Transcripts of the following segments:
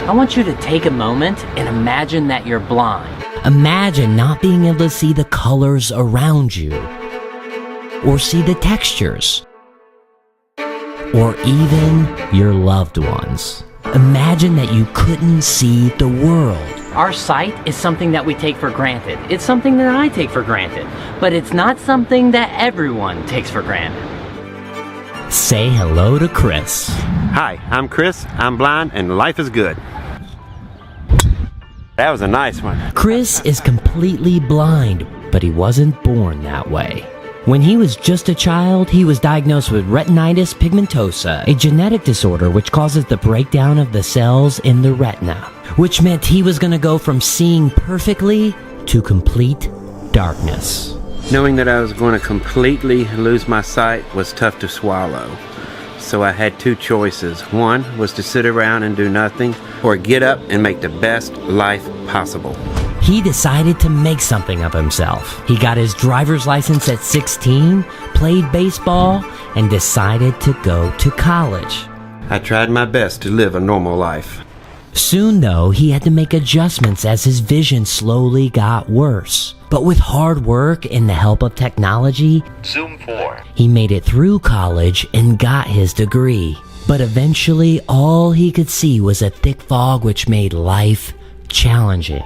I want you to take a moment and imagine that you're blind. Imagine not being able to see the colors around you, or see the textures, or even your loved ones. Imagine that you couldn't see the world. Our sight is something that we take for granted. It's something that I take for granted, but it's not something that everyone takes for granted. Say hello to Chris. Hi, I'm Chris, I'm blind, and life is good. That was a nice one. Chris is completely blind, but he wasn't born that way. When he was just a child, he was diagnosed with retinitis pigmentosa, a genetic disorder which causes the breakdown of the cells in the retina, which meant he was going to go from seeing perfectly to complete darkness. Knowing that I was going to completely lose my sight was tough to swallow. So I had two choices. One was to sit around and do nothing, or get up and make the best life possible. He decided to make something of himself. He got his driver's license at 16, played baseball, and decided to go to college. I tried my best to live a normal life. Soon, though, he had to make adjustments as his vision slowly got worse. But with hard work and the help of technology, Zoom 4. he made it through college and got his degree. But eventually, all he could see was a thick fog which made life challenging.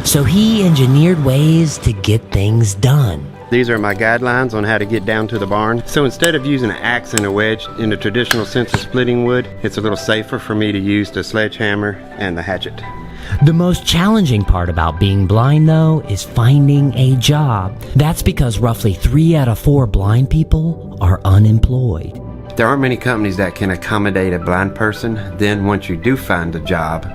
So he engineered ways to get things done. These are my guidelines on how to get down to the barn. So instead of using an axe and a wedge in the traditional sense of splitting wood, it's a little safer for me to use the sledgehammer and the hatchet. The most challenging part about being blind, though, is finding a job. That's because roughly 3 out of 4 blind people are unemployed. There aren't many companies that can accommodate a blind person. Then once you do find a job,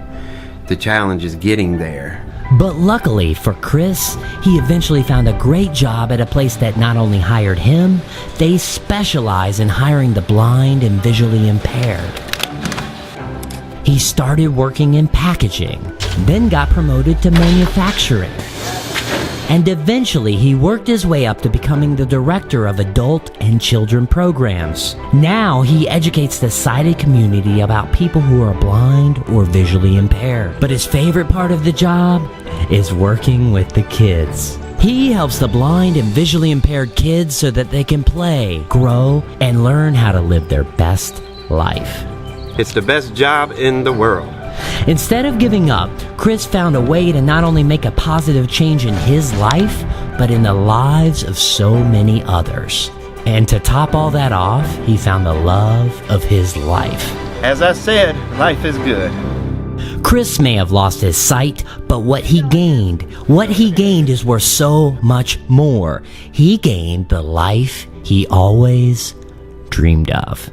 the challenge is getting there. But luckily for Chris, he eventually found a great job at a place that not only hired him, they specialize in hiring the blind and visually impaired. He started working in packaging, then got promoted to manufacturing. And eventually he worked his way up to becoming the director of adult and children programs. Now he educates the sighted community about people who are blind or visually impaired. But his favorite part of the job is working with the kids. He helps the blind and visually impaired kids so that they can play, grow, and learn how to live their best life. It's the best job in the world. Instead of giving up, Chris found a way to not only make a positive change in his life, but in the lives of so many others. And to top all that off, he found the love of his life. As I said, life is good. Chris may have lost his sight, but what he gained is worth so much more. He gained the life he always dreamed of.